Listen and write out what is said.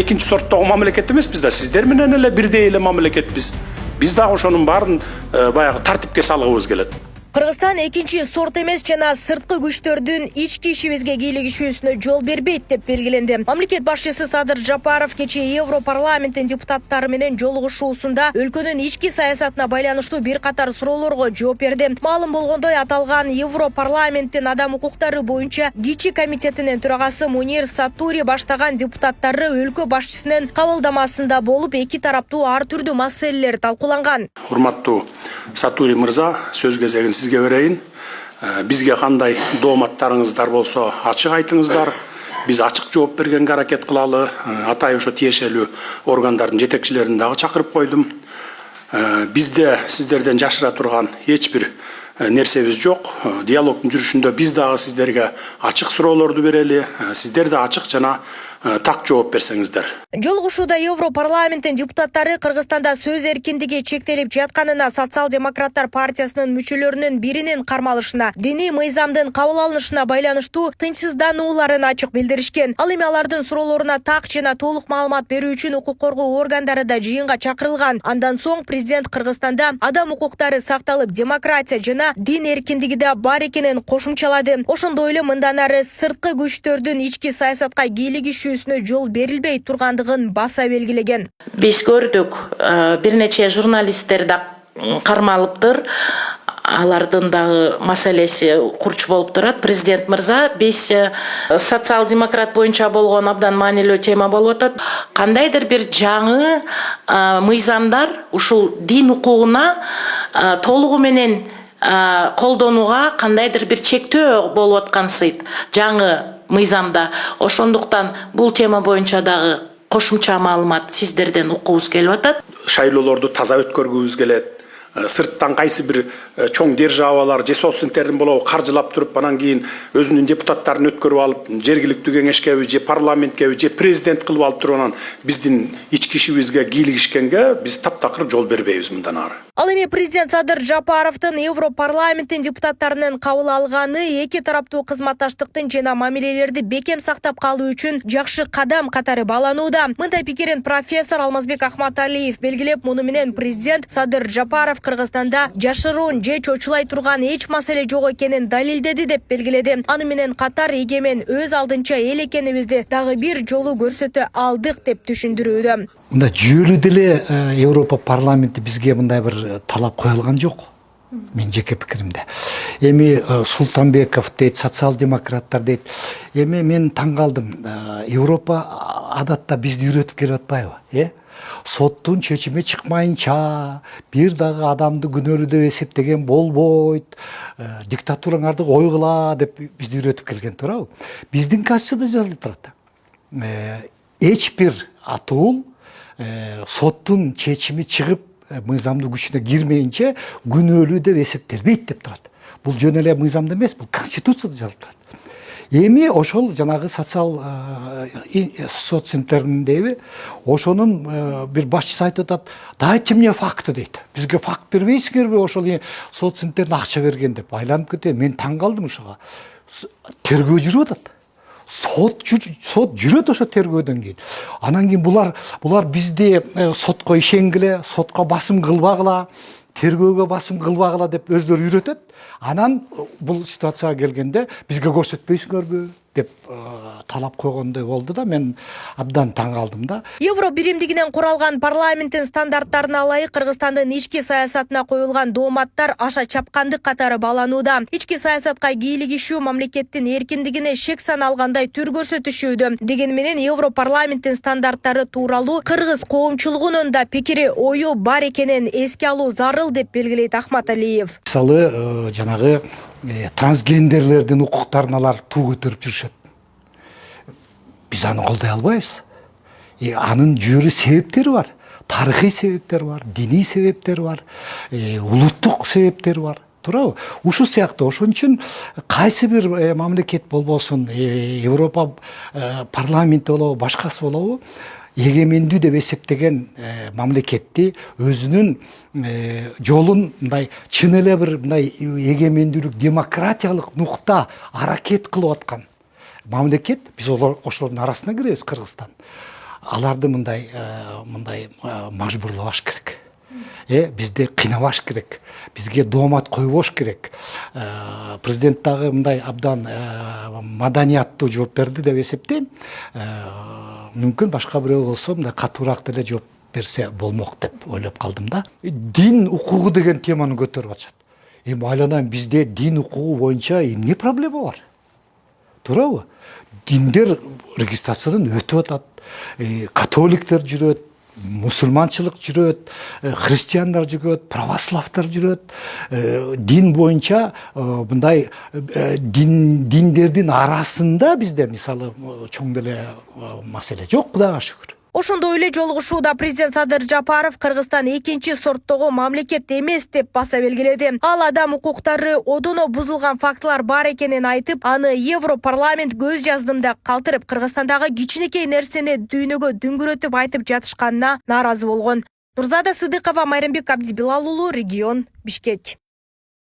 экинчи сорттогу мамлекет эмеспиз да, сиздер менен эле бирдей эле мамлекетпиз. Биз дагы ошонун баарын баягы тартипке салгыбыз келет. Кыргызстан экинчи сорт эмес жана сырткы күчтөрдүн ички ишибизге кийлигишүүсүнө жол бербейт деп белгиленди. Мамлекет башчысы Садыр Жапаров кечээ Европарламенттин депутаттары менен жолугушуусунда өлкөнүн ички саясатына байланыштуу бир катар суроолорго жооп берди. Маалым болгондой, аталган Европарламенттин адам укуктары боюнча кичи комитетинин төрагасы Мунир Сатури баштаган депутаттары өлкө башчысынын кабылдамасында болуп, эки тараптуу ар түрдүү маселелер талкууланган. Урматтуу Сатури мырза, сөз кезегин сизге берейин. Бизге кандай дооматтарыңыздар болсо ачык айтыңыздар. Биз ачык жооп бергенге аракет кылалы. Атай ошо тиешелүү органдардын жетекчилерин дагы чакырып койдум. Бизде сиздерден жашыра турган эч бир нерсебиз жок. Диалогдун жүрүшүндө биз дагы сиздерге ачык суроолорду берели. Сиздер да ачык жана так жооп берсеңиздер. Жолугушууда Европарламенттин депутаттары Кыргызстанда сөз эркиндиги чектелип жатканына, социал-демократтар партиясынын мүчөлөрүнүн биринин кармалышына, диний мыйзамдын кабыл алынышына байланыштуу тынчсызданууларын ачык билдиришкен. Ал эми алардын суроолоруна так жана толук маалымат берүү үчүн укук коргоо органдары да жыйынга чакырылган. Андан соң президент Кыргызстанда адам укуктары сакталып, демократия жана дин эркиндиги да бар экенин кошумчалады. Ошондой эле мындан ары сырткы күчтөрдүн ички саясатка кийлигишүүсүнө жол берилбей тургандыгын баса белгилеген. Биз көрдүк, бир нече журналисттер да кармалыптыр. Алардын дагы маселеси курч болуп турат. Президент мырза, биз социал-демократ боюнча болгон абдан маанилүү тема болуп атат. Кандайдыр бир жаңы мыйзамдар ушул дин укугуна толугу менен колдонууга кандайдыр бир чектөө болуп аткансыйт жаңы мыйзамда. Ошондуктан бул тема боюнча дагы кошумча маалымат сиздерден укуубуз келип атат. Шайлоолорду таза өткөргүбүз келет. Сырттан кайсы бир чоң державалар же соцсинтердин болобу каржылап туруп, анан кийин өзүнүн депутаттарын өткөрүп алып, жергиликтүү кеңешкеби же парламенткеби же президент кылып алып туруп, анан биздин ички ишибизге кийлигишкенге биз таптакыр жол бербейбиз мындан ары. Ал эми президент Садыр Жапаровдун Европарламенттин депутаттарынын кабыл алганы эки тараптуу кызматташтыктын жана мамилелерди бекем сактап калуу үчүн жакшы кадам катары бааланууда. Мындай пикирин профессор Алмазбек Ахматалиев белгилеп, муну менен президент Садыр Жапаров Кыргызстанда жашыруун же чочулай турган эч маселе жок экенин далилдеди деп белгиледи. Аны менен катар эгемен өз алдынча эл экенибизди дагы бир жолу көрсөтө алдык деп түшүндүрүүдө. Мында жүйөлүү деле Европа парламенти бизге мындай бир талап коюлган жок. Мен жеке пикиримде. Эми Султанбеков дейт, социал-демократтар дейт. Эми мен таң калдым. Европа адатта бизди үйрөтүп келип атпайбы? Соттун чечими чыкмайынча бир дагы адамды күнөөлүү деп эсептеген болбойт. Диктатураңарды койгула деп бизди үйрөтүп келген туурабы? Биздин конституцияда жазылып турат. Эч бир атуул соттун чечими чыгып мыйзамдын күчүнө кирмейинче күнөөлүү деп эсептелбейт деп турат. Бул жөн эле мыйзамда эмес, бул конституцияда жазылып турат. Эми ошол жанагы соцсинтериндеби ошонун бир башчысы айтып атат, дайте мне факты дейт. Бизге факт бербейсиңерби, ошол соцсинтерине акча берген деп айланып кетет. Мен таң калдым ошого. Тергөө жүрүп атат. Сот жүрөт ошо тергөөдөн кийин. Анан кийин булар бизди сотко ишенгиле, сотко басым кылбагыла, тергөөгө басым кылбагыла деп өздөрү үйрөтөт. Анан бул ситуацияга келгенде бизге көрсөтпөйсүңөрбү деп талап койгондой болду да, мен абдан таң калдым да. Евро биримдигинен куралган парламенттин стандарттарына ылайык Кыргызстандын ички саясатына коюлган дооматтар аша чапкандык катары бааланууда. Ички саясатка кийлигишүү мамлекеттин эркиндигине шек саналгандай түр көрсөтүшүүдө. Деген менен Европарламенттин стандарттары тууралуу кыргыз коомчулугунун да пикири, ою бар экенин эске алуу зарыл деп белгилейт Ахматалиев. Мисалы, жанагы трансгендерлердин укуктарын алар туу көтөрүп жүрүшөт. Биз аны колдой албайбыз. Анын жүйөлүү себептери бар. Тарыхый себептер бар, диний себептер бар, улуттук себептер бар. Туурабы? Ушул сыяктуу. Ошон үчүн кайсы бир мамлекет болбосун, Европа парламенти болобу, башкасы болобу, эгемендүү деп эсептеген мамлекетти өзүнүн жолун мындай чын эле бир мындай эгемендүүлүк, демократиялык нукта аракет кылып аткан мамлекет, биз ошолордун арасына киребиз, Кыргызстан. аларды мындай мажбурлабаш керек. Бизди кыйнабаш керек. Бизге доомат койбош керек. Президент дагы мындай абдан маданияттуу жооп берди деп эсептейм. Мүмкүн башка бирөө болсо мындай катуураак деле жооп берсе болмок деп ойлоп калдым да. Дин укугу деген теманы көтөрүп атышат. Айланайм, бизде дин укугу боюнча эмне проблема бар? Туурабы? Диндер регистрациядан өтүп атат. Католиктер жүрөт, мусулманчылык жүрөт, христиандар жүрөт, православдар жүрөт. Дин боюнча мындай диндердин арасында бизде мисалы чоң деле маселе жок, Кудайга шүгүр. Ошондой эле жолугушууда президент Садыр Жапаров Кыргызстан экинчи сорттогу мамлекет эмес деп баса белгиледи. Ал адам укуктары одоно бузулган фактылар бар экенин айтып, аны Европарламент көз жаздымда калтырып, Кыргызстандагы кичинекей нерсени дүйнөгө дүңгүрөтүп айтып жатышканына нааразы болгон. Нурзада Сыдыкова, Майрамбек Абдибилал уулу, Регион, Бишкек.